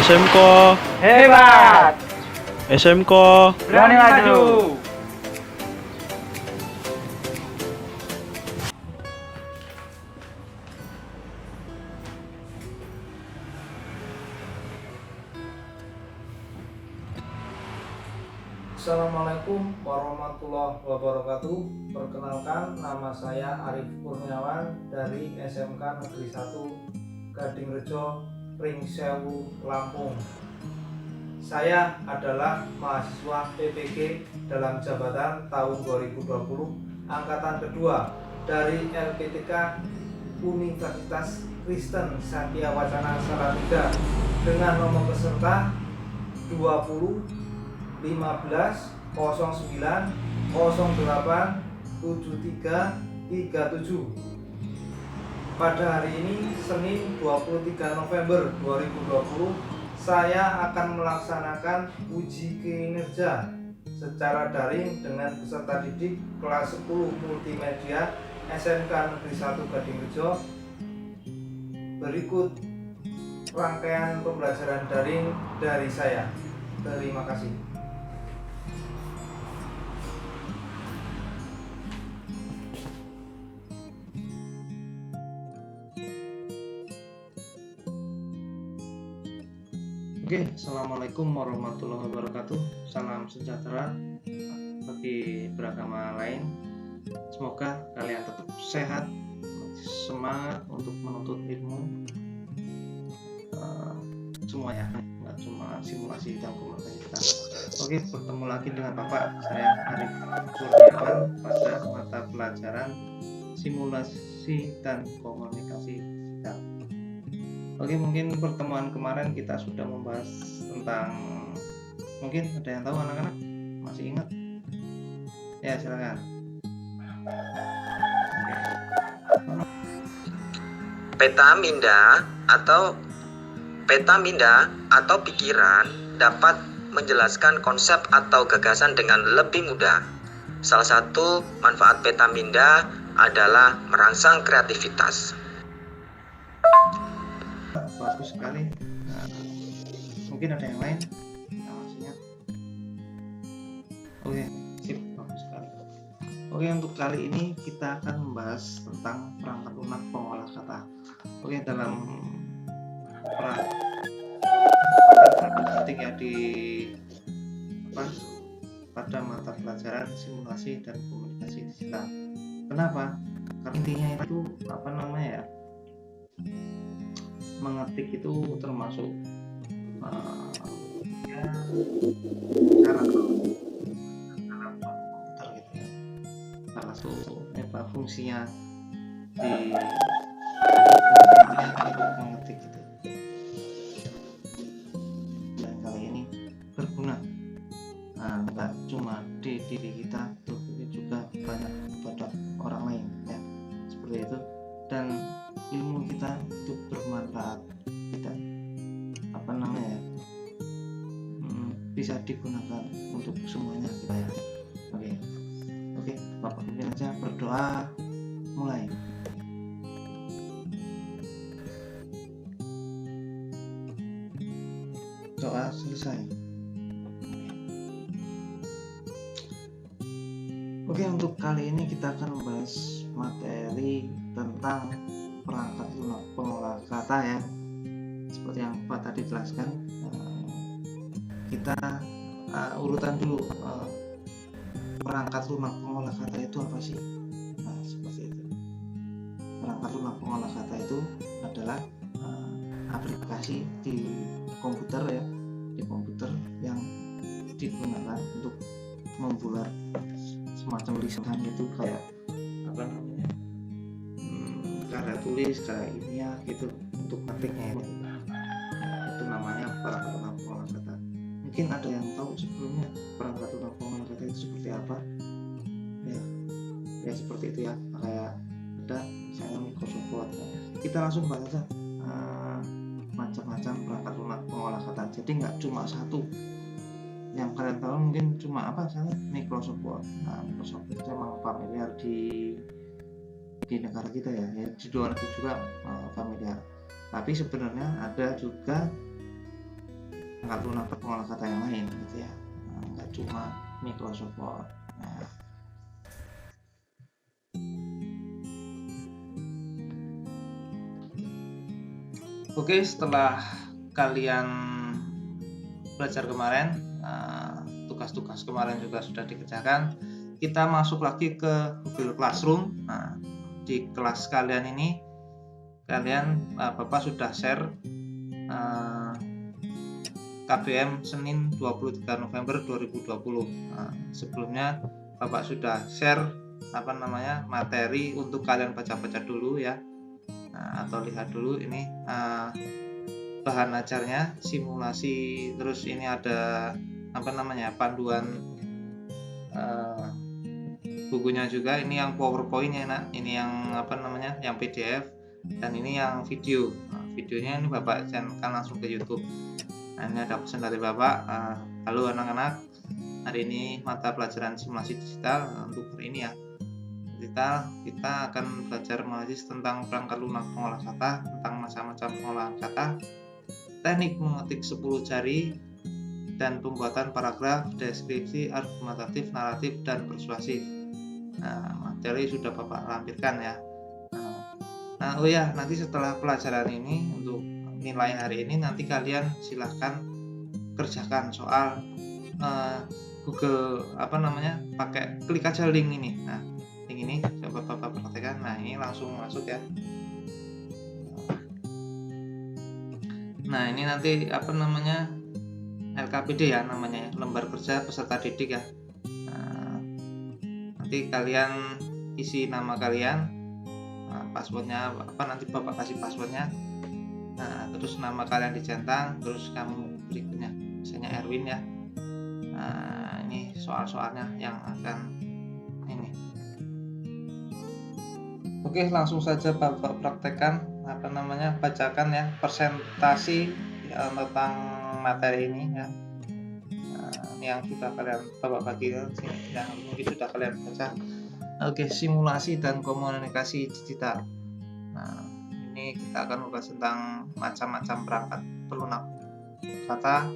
SMK Hebat, SMK berani maju. Assalamualaikum warahmatullahi wabarakatuh. Perkenalkan, nama saya Arif Kurniawan dari SMK Negeri 1 Gadingrejo, Pringsewu, Lampung. Saya adalah mahasiswa PPG dalam jabatan tahun 2020 angkatan kedua dari LPTK Universitas Kristen Satya Wacana Salatiga dengan nomor peserta 20 15 09 08 73 37. Pada hari ini Senin 23 November 2020 saya akan melaksanakan uji kinerja secara daring dengan peserta didik kelas 10 multimedia SMK Negeri 1 Gadingrejo. Berikut rangkaian pembelajaran daring dari saya. Terima kasih. Oke, assalamualaikum warahmatullahi wabarakatuh. Salam sejahtera bagi beragama lain. Semoga kalian tetap sehat, semangat untuk menuntut ilmu. Semuanya, nggak cuma simulasi dan komunikasi kita. Oke, bertemu lagi dengan Bapak saya Arif Kurniawan pada mata pelajaran simulasi dan komunikasi digital. Oke, mungkin pertemuan kemarin kita sudah membahas tentang, mungkin ada yang tahu anak-anak? Masih ingat? Ya, silakan. Peta minda atau pikiran dapat menjelaskan konsep atau gagasan dengan lebih mudah. Salah satu manfaat peta minda adalah merangsang kreativitas. Bagus sekali. Mungkin ada yang lain yang masih ingat? Oke, sip, bagus sekali. Oke, untuk kali ini kita akan membahas tentang perangkat lunak pengolah kata. Oke, dalam penting ya pada mata pelajaran simulasi dan komunikasi digital. Kenapa? Karena intinya itu mengetik itu termasuk cara dalam komputer gitu ya. Salah satu fungsinya di untuk mengetik gitu. Dan kali ini berguna. Nggak cuma di diri kita, tapi juga banyak pada orang lain ya. Seperti itu. Dan ilmu kita itu bermanfaat, tidak bisa digunakan untuk semuanya kita ya. Oke, Bapak mungkin aja berdoa, mulai. Doa selesai. Oke, untuk kali ini kita akan membahas materi tentang perangkat lunak pengolah kata ya. Seperti yang Pak tadi jelaskan, kita urutan dulu perangkat lunak pengolah kata itu apa sih? Nah, seperti itu. Perangkat lunak pengolah kata itu adalah aplikasi di komputer ya, yang digunakan untuk membuat semacam lisan itu kayak karya tulis, karya ilmiah gitu untuk ketiknya itu. Itu namanya perangkat lunak pengolah kata. Mungkin ada yang tahu sebelumnya perangkat lunak pengolah kata itu seperti apa? Ya seperti itu ya, kayak ada misalnya Microsoft Word. Kita langsung bahas aja macam-macam perangkat lunak pengolah kata. Jadi nggak cuma satu. Yang kalian tahu mungkin cuma Microsoft Word. Nah, Microsoft Word memang familiar di negara kita ya, di luar itu juga familiar. Tapi sebenarnya ada juga perangkat lunak pengolah kata yang lain gitu ya, nggak cuma Microsoft Word. Nah, oke, setelah kalian belajar kemarin, tugas-tugas kemarin juga sudah dikerjakan, kita masuk lagi ke Google Classroom. Nah, di kelas kalian ini Bapak sudah share KBM Senin 23 November 2020. Nah, sebelumnya Bapak sudah share materi untuk kalian baca-baca dulu ya. Atau lihat dulu ini bahan ajarnya, simulasi, terus ini ada panduan bukunya juga. Ini yang PowerPoint ya, ini yang yang PDF, dan ini yang video. Videonya ini Bapak channelkan langsung ke YouTube. Nah, ini ada pesan dari Bapak. Halo anak-anak, hari ini mata pelajaran simulasi digital. Untuk hari ini ya, kita akan belajar menganalisis tentang perangkat lunak pengolah kata, tentang macam-macam pengolahan kata, teknik mengetik 10 jari, dan pembuatan paragraf, deskripsi, argumentatif, naratif, dan persuasif. Nah, materi sudah Bapak lampirkan ya. Nah, nanti setelah pelajaran ini, untuk nilai hari ini, nanti kalian silahkan kerjakan soal Google pakai klik aja link ini. Nah, link ini coba Bapak praktekkan. Nah, ini langsung masuk ya. Nah, ini nanti LKPD ya namanya, lembar kerja peserta didik ya. Nah, nanti kalian isi nama kalian, passwordnya nanti Bapak kasih passwordnya. Nah, terus nama kalian dicentang, terus kamu berikutnya misalnya Erwin ya. Nah, ini soal-soalnya yang akan ini. Oke, langsung saja Bapak praktekkan bacakan ya presentasi tentang materi ini ya. Yang sudah Bapak bagi yang mungkin sudah kalian baca. Oke, simulasi dan komunikasi digital. Nah, ini kita akan membahas tentang macam-macam perangkat pelunak kata.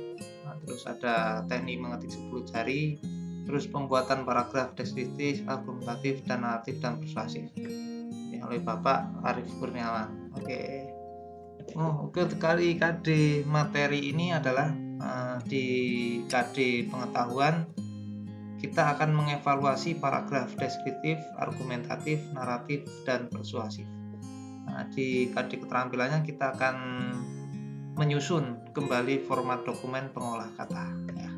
Nah, terus ada teknik mengetik 10 jari, terus pembuatan paragraf, deskriptif, argumentatif, dan naratif, dan persuasif. Ini oleh Bapak Arif Kurniawan. Oke. Kali KD materi ini adalah di KD pengetahuan kita akan mengevaluasi paragraf deskriptif, argumentatif, naratif, dan persuasif. Nah, di KD keterampilannya kita akan menyusun kembali format dokumen pengolah kata ya.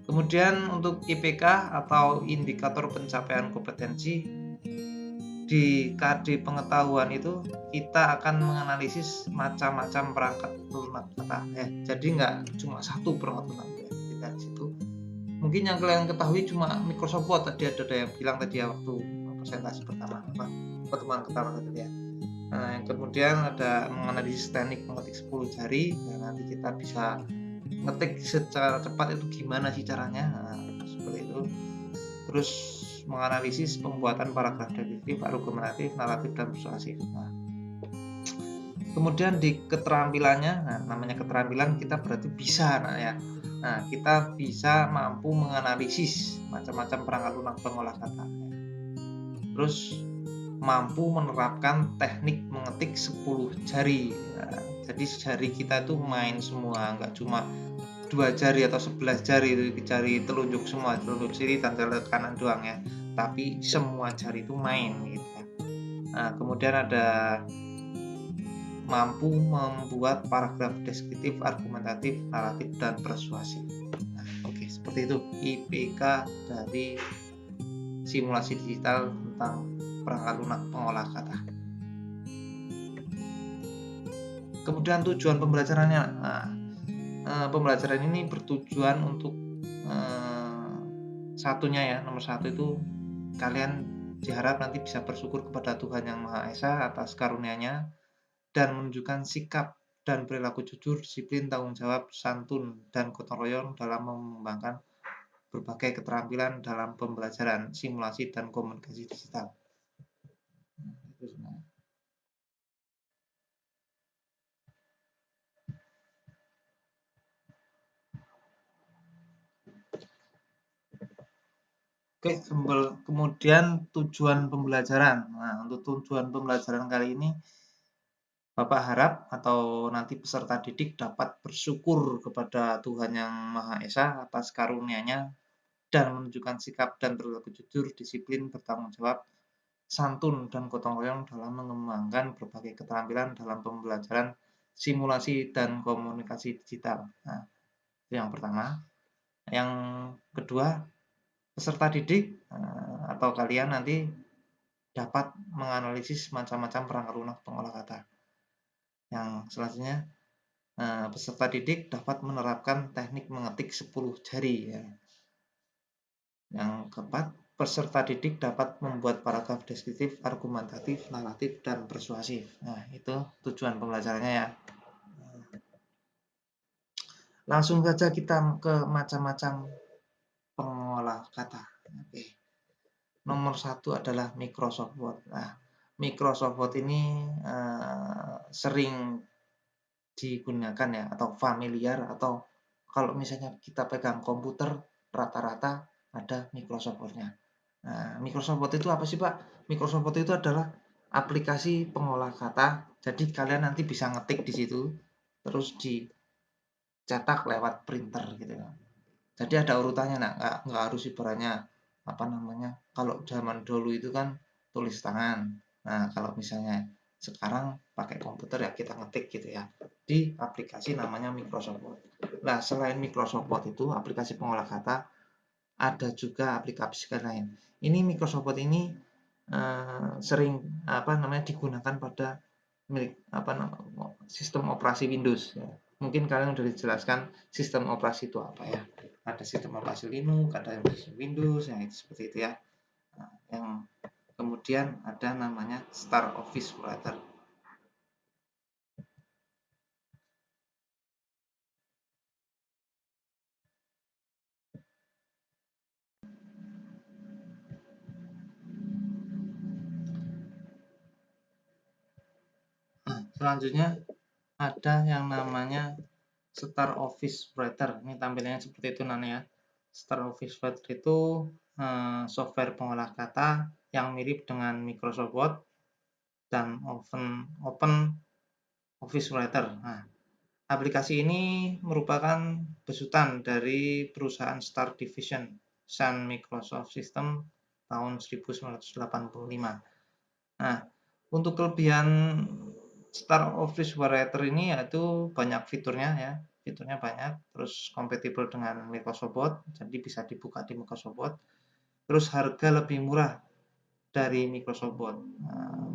Kemudian untuk IPK atau indikator pencapaian kompetensi, di KD pengetahuan itu kita akan menganalisis macam-macam perangkat lunak kata ya. Jadi nggak cuma satu perangkat lunak ya. Dari situ mungkin yang kalian ketahui cuma Microsoft Word, tadi ada yang bilang tadi ya waktu presentasi pertama pertemuan pertama tadi ya. Nah, yang kemudian ada menganalisis teknik mengetik 10 jari ya, nanti kita bisa ngetik secara cepat itu gimana sih caranya. Nah, seperti itu. Terus menganalisis pembuatan paragraf deskriptif, argumentatif, naratif, dan persuasif. Nah, kemudian di keterampilannya, namanya keterampilan kita berarti bisa ya. Nah, kita bisa mampu menganalisis macam-macam perangkat lunak pengolah kata. Terus mampu menerapkan teknik mengetik 10 jari. Nah, jadi jari kita itu main semua, nggak cuma 2 jari atau 11 jari, itu jari telunjuk semua, telunjuk kiri dan telunjuk kanan doang ya, tapi semua jari itu main gitu ya. Nah, kemudian ada mampu membuat paragraf deskriptif, argumentatif, naratif, dan persuasif. Nah, oke, seperti itu IPK dari simulasi digital tentang perangkat lunak pengolah kata. Kemudian tujuan pembelajarannya. Nah, pembelajaran ini bertujuan untuk nomor satu itu kalian diharap nanti bisa bersyukur kepada Tuhan Yang Maha Esa atas karunia-Nya dan menunjukkan sikap dan perilaku jujur, disiplin, tanggung jawab, santun, dan gotong royong dalam mengembangkan berbagai keterampilan dalam pembelajaran simulasi dan komunikasi digital. Oke, kemudian tujuan pembelajaran. Nah, untuk tujuan pembelajaran kali ini, Bapak harap atau nanti peserta didik dapat bersyukur kepada Tuhan Yang Maha Esa atas karunia-Nya dan menunjukkan sikap dan perilaku jujur, disiplin, bertanggung jawab, santun, dan gotong royong dalam mengembangkan berbagai keterampilan dalam pembelajaran simulasi dan komunikasi digital. Nah, itu yang pertama. Yang kedua, peserta didik atau kalian nanti dapat menganalisis macam-macam perangkat lunak pengolah kata. Yang selanjutnya, peserta didik dapat menerapkan teknik mengetik 10 jari. Ya. Yang keempat, peserta didik dapat membuat paragraf deskriptif, argumentatif, naratif, dan persuasif. Nah, itu tujuan pembelajarannya ya. Langsung saja kita ke macam-macam pengolah kata. Oke. Nomor satu adalah Microsoft Word. Nah, Microsoft Word ini sering digunakan ya, atau familiar, atau kalau misalnya kita pegang komputer, rata-rata ada Microsoft Word-nya. Nah, Microsoft Word itu apa sih, Pak? Microsoft Word itu adalah aplikasi pengolah kata. Jadi kalian nanti bisa ngetik di situ, terus dicetak lewat printer gitu ya. Jadi ada urutannya, nah, nggak harus ibaratnya apa namanya. Kalau zaman dulu itu kan tulis tangan. Nah, kalau misalnya sekarang pakai komputer ya kita ngetik gitu ya di aplikasi namanya Microsoft Word. Nah, selain Microsoft Word itu aplikasi pengolah kata, ada juga aplikasi lain. Ini Microsoft Word ini sering digunakan pada sistem operasi Windows ya. Mungkin kalian sudah dijelaskan sistem operasi itu apa ya. Ada sistem operasi Linux, ada Windows, yang itu seperti itu ya. Nah, yang kemudian ada namanya Star Office Writer. Nah, selanjutnya ada yang namanya Star Office Writer. Ini tampilannya seperti itu nanti ya. Star Office Writer itu software pengolah kata yang mirip dengan Microsoft Word dan Open Office Writer. Nah, aplikasi ini merupakan besutan dari perusahaan Star Division Sun Microsoft System tahun 1985. Nah, untuk kelebihan Star Office Writer ini yaitu banyak fiturnya ya. Fiturnya banyak, terus kompatibel dengan Microsoft Word, jadi bisa dibuka di Microsoft Word. Terus harga lebih murah dari Microsoft Word. Nah,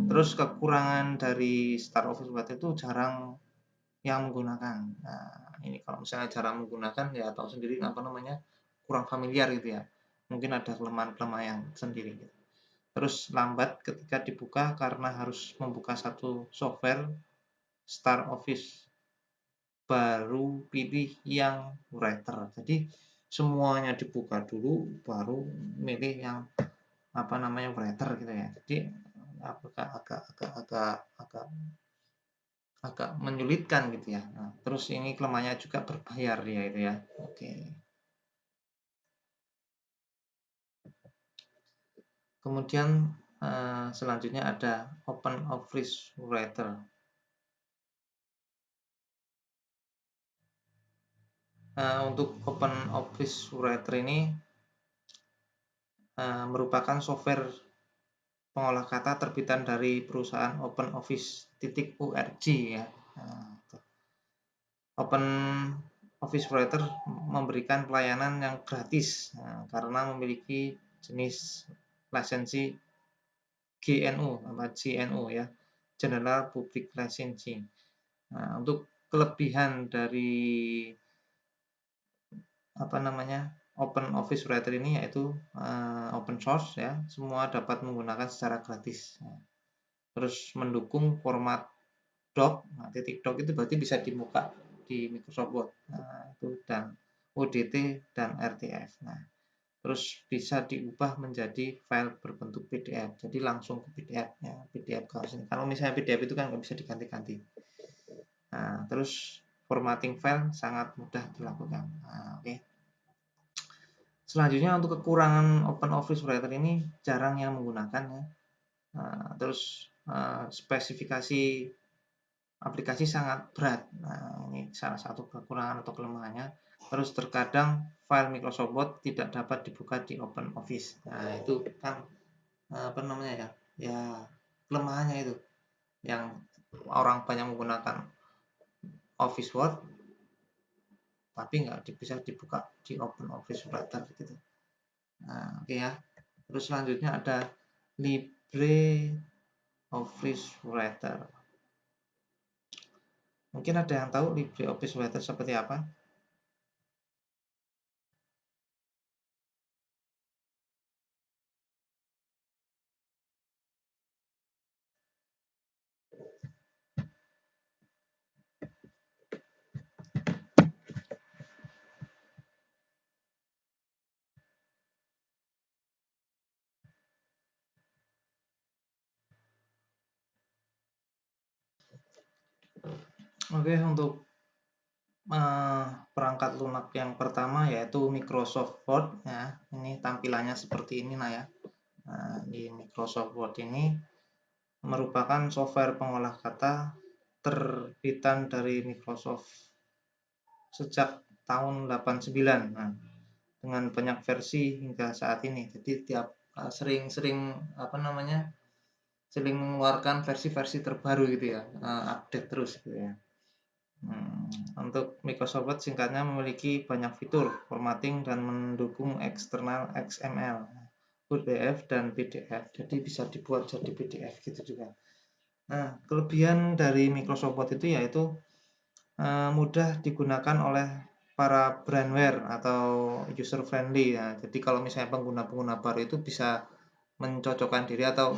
terus kekurangan dari Star Office Writer itu jarang yang menggunakan. Nah, ini kalau misalnya jarang menggunakan ya tahu sendiri kurang familiar gitu ya. Mungkin ada kelemahan-kelemahan yang sendiri gitu. Terus lambat ketika dibuka karena harus membuka satu software Star Office, baru pilih yang writer. Jadi semuanya dibuka dulu baru milih yang writer gitu ya. Jadi agak menyulitkan gitu ya. Nah, terus ini kelemahannya juga berbayar ya itu ya. Oke. Kemudian selanjutnya ada Open Office Writer. Untuk Open Office Writer ini merupakan software pengolah kata terbitan dari perusahaan OpenOffice.org ya. Open Office Writer memberikan pelayanan yang gratis karena memiliki jenis lisensi GNU ya, General Public Licensing. Nah, untuk kelebihan dari Open Office Writer ini yaitu open source ya, semua dapat menggunakan secara gratis. Terus mendukung format doc, .doc itu berarti bisa dibuka di Microsoft Word. Nah, itu dan ODT dan RTF. Nah, terus bisa diubah menjadi file berbentuk PDF. Jadi langsung ke PDF ya, PDF kalau misalnya PDF itu kan nggak bisa diganti-ganti. Nah, terus formatting file sangat mudah dilakukan. Nah, oke. Selanjutnya untuk kekurangan OpenOffice Writer ini jarang yang menggunakan ya. Terus spesifikasi aplikasi sangat berat. Nah, ini salah satu kekurangan atau kelemahannya. Terus terkadang file Microsoft Word tidak dapat dibuka di OpenOffice. Nah, itu kan apa namanya ya? Ya, kelemahannya itu yang orang banyak menggunakan Office Word tapi nggak bisa dibuka di OpenOffice Writer gitu. Nah, oke ya. Terus selanjutnya ada LibreOffice Writer. Mungkin ada yang tahu LibreOffice Writer seperti apa? Oke, untuk perangkat lunak yang pertama yaitu Microsoft Word ya. Ini tampilannya seperti ini ya. Nah, di Microsoft Word ini merupakan software pengolah kata terbitan dari Microsoft sejak tahun 89. Nah, dengan banyak versi hingga saat ini. Jadi tiap sering mengeluarkan versi-versi terbaru gitu ya, update terus gitu ya. Untuk Microsoft Word singkatnya memiliki banyak fitur formatting dan mendukung eksternal XML, PDF dan PDF. Jadi bisa dibuat jadi PDF gitu juga. Nah, kelebihan dari Microsoft Word itu yaitu mudah digunakan oleh para brandware atau user friendly ya. Jadi kalau misalnya pengguna-pengguna baru itu bisa mencocokkan diri atau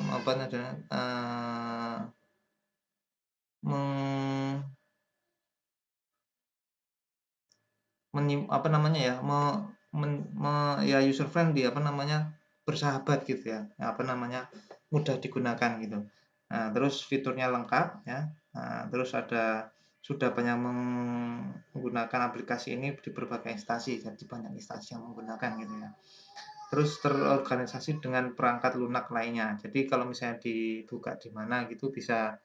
user friendly bersahabat gitu ya, mudah digunakan gitu. Nah, terus fiturnya lengkap ya. Nah, terus sudah banyak menggunakan aplikasi ini di berbagai instansi, jadi banyak instansi yang menggunakan gitu ya. Terus terorganisasi dengan perangkat lunak lainnya. Jadi kalau misalnya dibuka di mana gitu bisa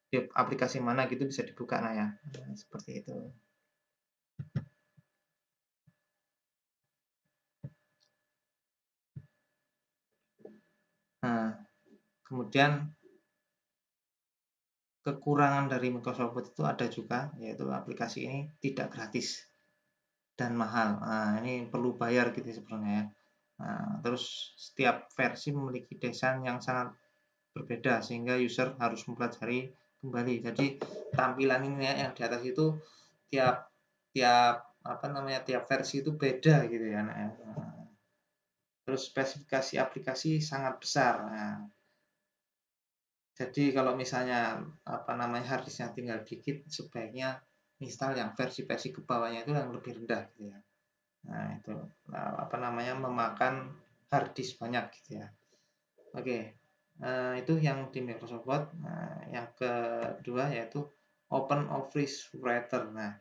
di aplikasi mana gitu bisa dibuka ya. Nah, seperti itu. Nah, kemudian kekurangan dari Microsoft Word itu ada juga, yaitu aplikasi ini tidak gratis dan mahal. Nah, ini perlu bayar gitu sebenarnya ya. Nah, terus setiap versi memiliki desain yang sangat berbeda sehingga user harus mempelajari kembali. Jadi tampilan ini ya, yang di atas itu tiap versi itu beda gitu ya. Nah, terus spesifikasi aplikasi sangat besar. Nah, jadi kalau misalnya harddisknya tinggal dikit, sebaiknya install yang versi-versi ke bawahnya itu yang lebih rendah gitu ya. Nah, itu memakan harddisk banyak gitu ya. Oke. Itu yang di Microsoft Word. Nah, yang kedua yaitu OpenOffice Writer. Nah,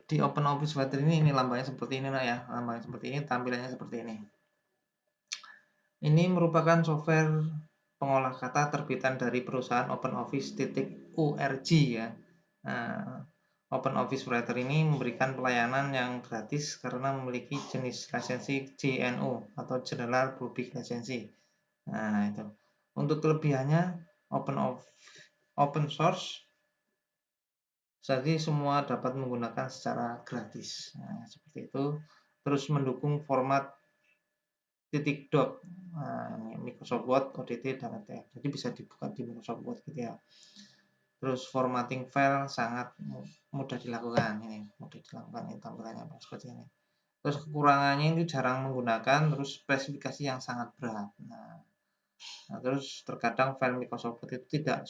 di OpenOffice Writer ini lambangnya seperti ini ya. Lambangnya seperti ini, tampilannya seperti ini. Ini merupakan software pengolah kata terbitan dari perusahaan OpenOffice.org ya. Nah, OpenOffice Writer ini memberikan pelayanan yang gratis karena memiliki jenis lisensi GNU atau General Public License. Nah, itu. Untuk kelebihannya open source, jadi semua dapat menggunakan secara gratis. Nah, seperti itu. Terus mendukung format .doc. Nah, Microsoft Word, ODT, dan ETF. Jadi bisa dibuka di Microsoft Word gitu ya. Terus formatting file sangat mudah dilakukan. Ini mudah dilakukan, ini tampilannya seperti ini. Terus kekurangannya itu jarang menggunakan, terus spesifikasi yang sangat berat. Nah, terus terkadang file Microsoft Word itu tidak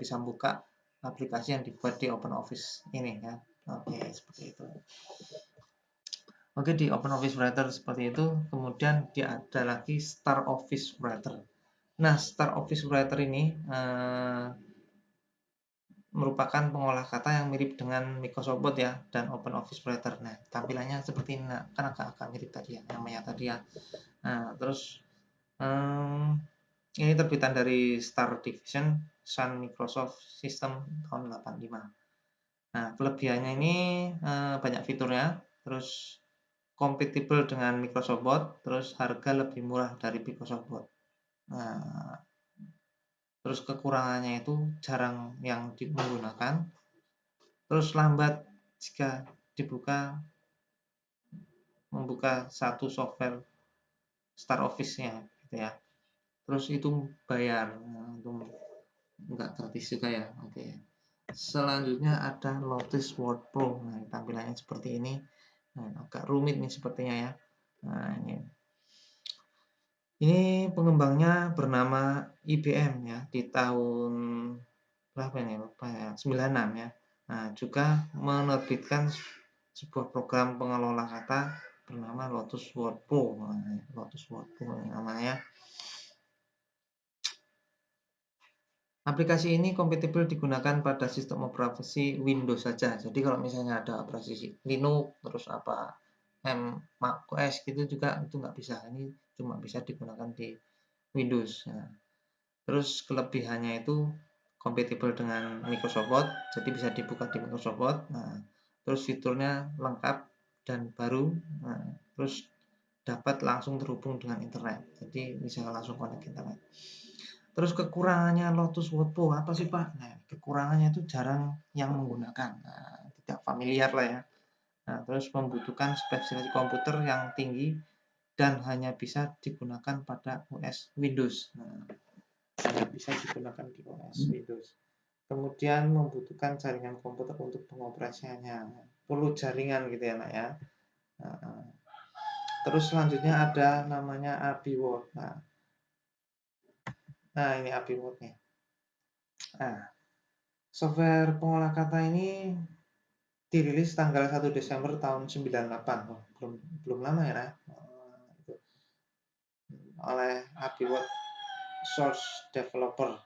bisa buka aplikasi yang dibuat di OpenOffice ini ya. Oke, seperti itu. Oke, di OpenOffice Writer seperti itu. Kemudian ada lagi StarOffice Writer. Nah, StarOffice Writer ini merupakan pengolah kata yang mirip dengan Microsoft Word ya dan Open Office Writer. Nah, tampilannya seperti ini, nah, kan agak mirip tadi ya, namanya tadi ya. Nah, terus ini terbitan dari Star Division Sun Microsoft System tahun 85. Nah, kelebihannya ini banyak fiturnya, terus kompatibel dengan Microsoft Word, terus harga lebih murah dari Microsoft Word. Nah, terus kekurangannya itu jarang yang menggunakan, terus lambat jika membuka satu software Star Office-nya gitu ya. Terus itu bayar, nah, itu enggak gratis juga ya. Oke. Selanjutnya ada Lotus Word Pro. Nah, tampilannya seperti ini. Nah, agak rumit nih sepertinya ya. Nah, ini pengembangnya bernama IBM ya di tahun berapa ini? Lupa ya, 96 ya. Nah, juga menerbitkan sebuah program pengelola kata bernama Lotus Word Pro. Nah, Lotus Word Pro namanya. Aplikasi ini kompatibel digunakan pada sistem operasi Windows saja. Jadi kalau misalnya ada operasi Linux, terus Mac OS gitu juga itu nggak bisa. Ini cuma bisa digunakan di Windows. Nah, terus kelebihannya itu kompatibel dengan Microsoft Word, jadi bisa dibuka di Microsoft Word. Nah, terus fiturnya lengkap dan baru. Nah, terus dapat langsung terhubung dengan internet. Jadi bisa langsung connect internet. Terus kekurangannya Lotus Word Pro apa sih Pak? Nah, kekurangannya itu jarang yang menggunakan. Nah, tidak familiar lah ya. Nah, terus membutuhkan spesifikasi komputer yang tinggi dan hanya bisa digunakan pada OS Windows. Nah, hanya bisa digunakan di OS Windows. Kemudian membutuhkan jaringan komputer untuk pengoperasiannya. Perlu jaringan gitu ya, Nak ya. Terus selanjutnya ada namanya ABI Word. Nah, ini ABI Word nih. Nah, software pengolah kata ini dirilis tanggal 1 Desember tahun 98. Oh, belum lama ya, nah. Oleh ABI Word Source Developer.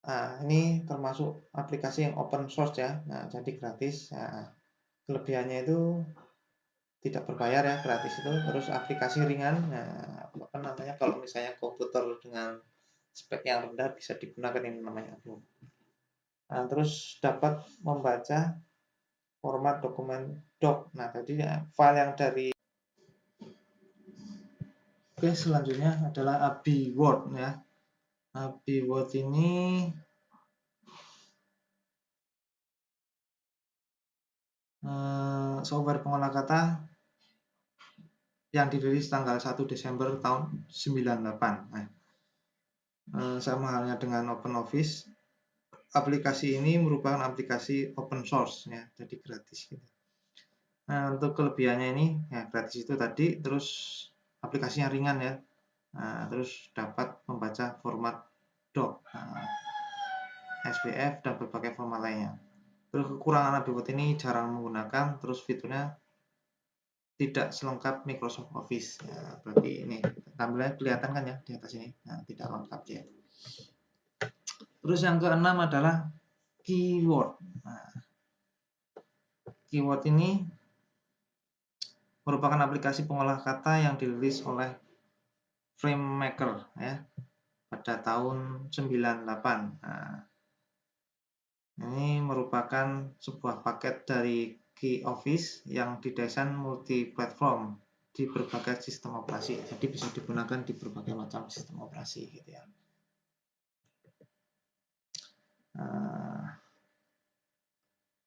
Nah, ini termasuk aplikasi yang open source ya. Nah, jadi gratis. Nah, kelebihannya itu tidak berbayar ya, gratis itu. Terus aplikasi ringan. Nah, apa namanya, kalau misalnya komputer dengan spek yang rendah bisa digunakan ini namanya. Nah, terus dapat membaca format dokumen doc. Nah, tadi ya, file yang dari. Oke, selanjutnya adalah ABI Word ya. ABI Word ini software pengolah kata yang dirilis tanggal 1 Desember tahun 98. Nah, sama halnya dengan OpenOffice, aplikasi ini merupakan aplikasi open source ya, jadi gratis gitu. Nah, untuk kelebihannya ini ya gratis itu tadi, terus aplikasinya ringan ya. Nah, terus dapat membaca format doc, SPF dan berbagai format lainnya. Terus kekurangan ABI Word ini jarang menggunakan, terus fiturnya tidak selengkap Microsoft Office. Ya, berarti ini tampilannya kelihatan kan ya di atas ini. Nah, tidak lengkap ya. Terus yang keenam adalah keyword. Nah, keyword ini merupakan aplikasi pengolah kata yang dirilis oleh FrameMaker ya pada tahun 98. Nah, ini merupakan sebuah paket dari Key Office yang didesain multi-platform di berbagai sistem operasi. Jadi bisa digunakan di berbagai macam sistem operasi gitu ya.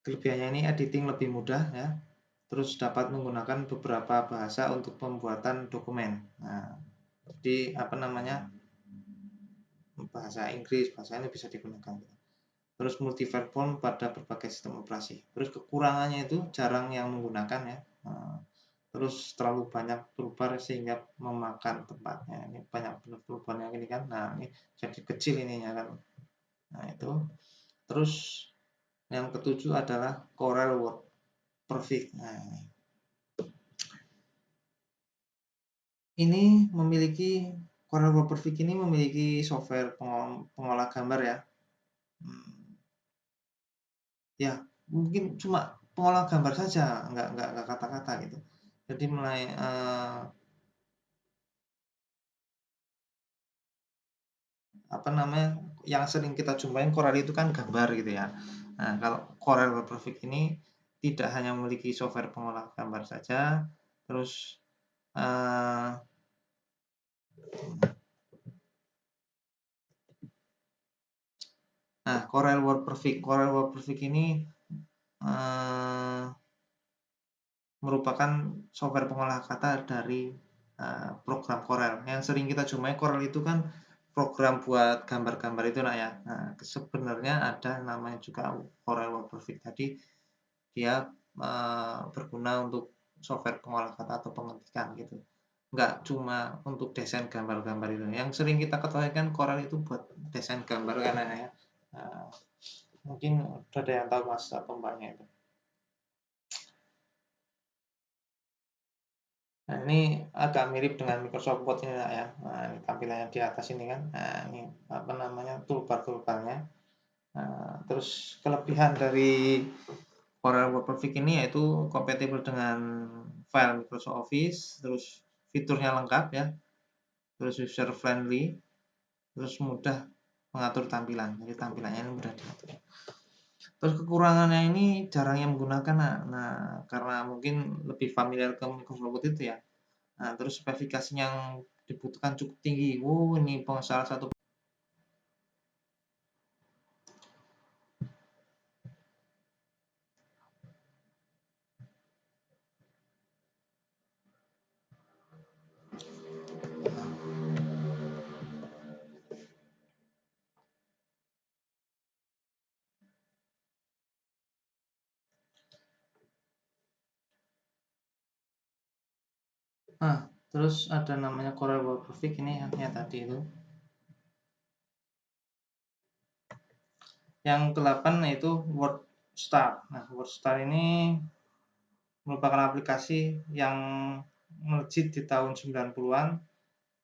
Kelebihannya ini editing lebih mudah ya. Terus dapat menggunakan beberapa bahasa untuk pembuatan dokumen. Nah, jadi apa namanya, bahasa Inggris, bahasa ini bisa digunakan. Terus multi-platform pada berbagai sistem operasi. Terus kekurangannya itu jarang yang menggunakan ya. Terus terlalu banyak berubah sehingga memakan tempatnya. Ini banyak perubahan yang ini kan. Nah, ini jadi kecil ininya kan. Nah, itu. Terus yang ketujuh adalah Corel Word Perfect. Nah, ini memiliki Corel Word Perfect ini memiliki software pengolah gambar ya. Ya, mungkin cuma pengolah gambar saja, nggak kata-kata gitu. Jadi mulai apa namanya, yang sering kita jumpain Corel itu kan gambar gitu ya. Nah, kalau Corel Word Perfect ini tidak hanya memiliki software pengolah gambar saja, terus nah, Corel Word Perfect ini merupakan software pengolah kata dari program Corel. Yang sering kita jumpai Corel itu kan program buat gambar-gambar itu ya. Nah, sebenarnya ada namanya juga Corel Word Perfect. Jadi dia berguna untuk software pengolah kata atau pengetikan gitu. Nggak cuma untuk desain gambar-gambar itu. Yang sering kita ketahui kan Corel itu buat desain gambar kan ya. Mungkin udah ada yang tahu mas atau mbaknya itu. Nah, ini agak mirip dengan Microsoft Word ini ya. Nah, ini tampilannya di atas ini kan. Nah, ini apa namanya toolbar-toolbarnya. Nah, terus kelebihan dari Corel Word Perfect ini yaitu kompatibel dengan file Microsoft Office, terus fiturnya lengkap ya, terus user friendly, terus mudah mengatur tampilan. Jadi tampilannya ini mudah diatur. Terus kekurangannya ini jarang yang menggunakan. Nah, karena mungkin lebih familiar ke Microsoft Word itu ya. Nah, terus spesifikasi yang dibutuhkan cukup tinggi. Ini salah satu. Nah, terus ada namanya Corel Word Perfect ini yang tadi itu. Yang ke-8 yaitu WordStar. Nah, WordStar ini merupakan aplikasi yang melejit di tahun 90-an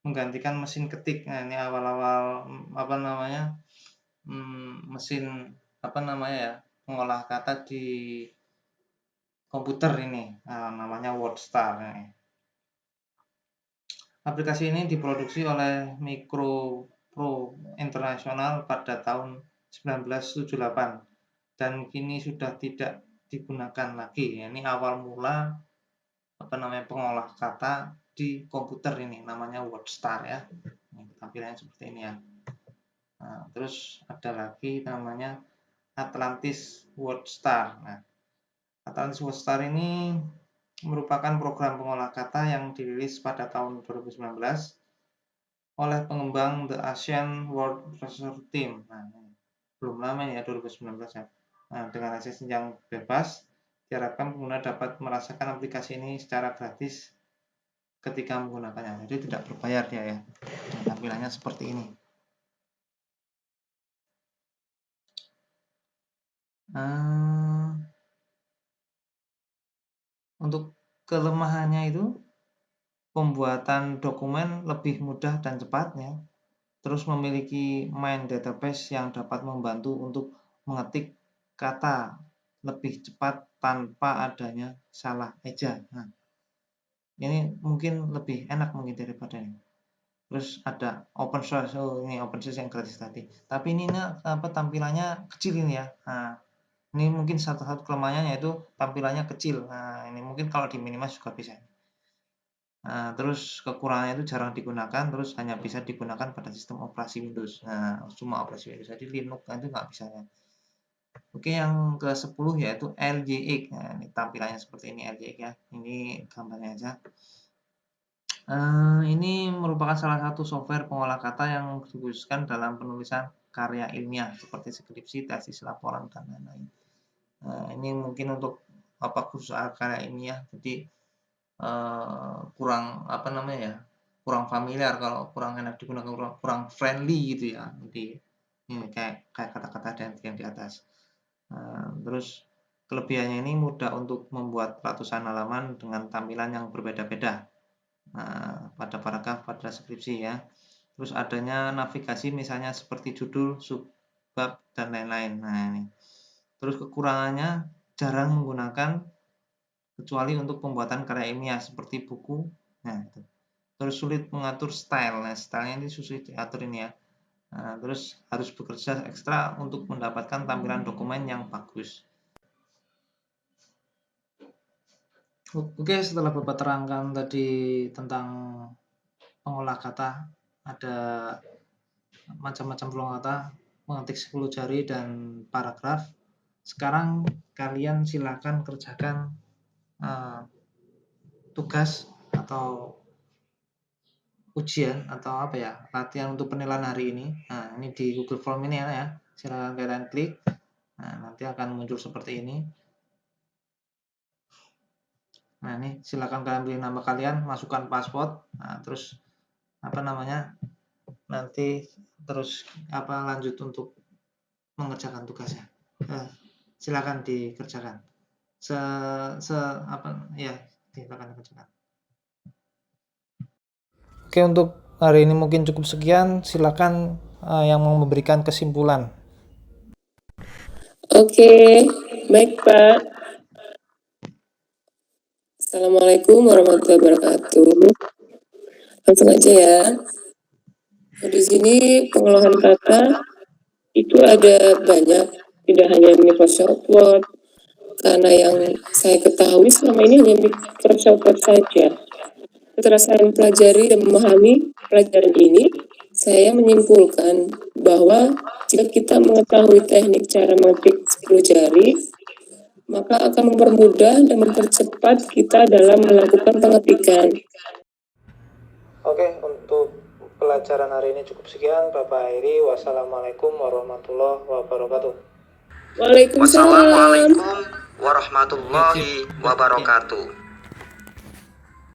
menggantikan mesin ketik. Nah, ini awal-awal apa namanya? Mesin apa namanya ya? Mengolah kata di komputer ini. Nah, namanya WordStar ini. Aplikasi ini diproduksi oleh MicroPro International pada tahun 1978 dan kini sudah tidak digunakan lagi. Ini awal mula apa namanya pengolah kata di komputer ini namanya WordStar ya. Ini tampilannya seperti ini ya. Nah, terus ada lagi namanya Atlantis WordStar. Nah, Atlantis WordStar ini merupakan program pengolah kata yang dirilis pada tahun 2019 oleh pengembang The Asian Word Research Team. Nah, belum lama ya 2019 ya. Nah, dengan akses yang bebas, diharapkan pengguna dapat merasakan aplikasi ini secara gratis ketika menggunakannya. Jadi tidak berbayar dia ya. Nah, tampilannya seperti ini. Untuk kelemahannya itu pembuatan dokumen lebih mudah dan cepat ya. Terus memiliki main database yang dapat membantu untuk mengetik kata lebih cepat tanpa adanya salah eja. Nah, ini mungkin lebih enak mungkin daripada ini. Terus ada open source, ini open source yang gratis tadi. Tapi ini apa tampilannya kecil ini ya. Nah, ini mungkin satu kelemahannya yaitu tampilannya kecil. Nah, ini mungkin kalau di minimize juga bisa. Nah, terus kekurangannya itu jarang digunakan, terus hanya bisa digunakan pada sistem operasi Windows. Nah, cuma operasi Windows, jadi Linux itu nggak bisa ya. Oke, yang ke-10 yaitu LJX. Nah, ini tampilannya seperti ini LJX ya. Ini gambarnya aja. Ini merupakan salah satu software pengolah kata yang dikhususkan dalam penulisan karya ilmiah seperti skripsi, tesis, laporan, dan lain-lain. Ini mungkin untuk apa khusus karya ilmiah, jadi kurang apa namanya ya, kurang familiar kalau kurang enak digunakan, kurang friendly gitu ya. Jadi ini kayak kata-kata yang di atas. Terus kelebihannya ini mudah untuk membuat ratusan halaman dengan tampilan yang berbeda-beda pada paragraf, pada skripsi ya. terus adanya navigasi misalnya seperti judul, subbab, dan lain-lain. Nah, ini. Terus kekurangannya jarang menggunakan kecuali untuk pembuatan karya ilmiah seperti buku. Nah, itu. Terus sulit mengatur style. Nah, stylenya ini sulit diatur ini ya. Nah, terus harus bekerja ekstra untuk mendapatkan tampilan dokumen yang bagus. Oke, setelah Bapak terangkan tadi tentang pengolah kata, ada macam-macam pengolah kata, mengetik 10 jari dan paragraf. Sekarang kalian silakan kerjakan tugas atau ujian atau apa ya, latihan untuk penilaian hari ini. Nah, ini di Google Form ini ya. Silakan kalian klik. Nah, nanti akan muncul seperti ini. Nah, ini silakan kalian pilih nama kalian, masukkan password. Nah, terus apa namanya? Nanti terus lanjut untuk mengerjakan tugasnya. Silakan dikerjakan. Silakan dikerjakan. Oke, untuk hari ini mungkin cukup sekian. Silakan yang mau memberikan kesimpulan. Oke, baik Pak. Assalamualaikum warahmatullahi wabarakatuh. Langsung aja ya. Di sini pengolahan kata itu ada banyak, tidak hanya Microsoft Word, karena yang saya ketahui selama ini hanya Microsoft Word saja. Setelah saya mempelajari dan memahami pelajaran ini, saya menyimpulkan bahwa jika kita mengetahui teknik cara mengetik 10 jari, maka akan mempermudah dan mempercepat kita dalam melakukan pengetikan. Oke, untuk pelajaran hari ini cukup sekian. Bapak Airi, wassalamualaikum warahmatullahi wabarakatuh. Waalaikumsalam. Wassalamualaikum warahmatullahi wabarakatuh.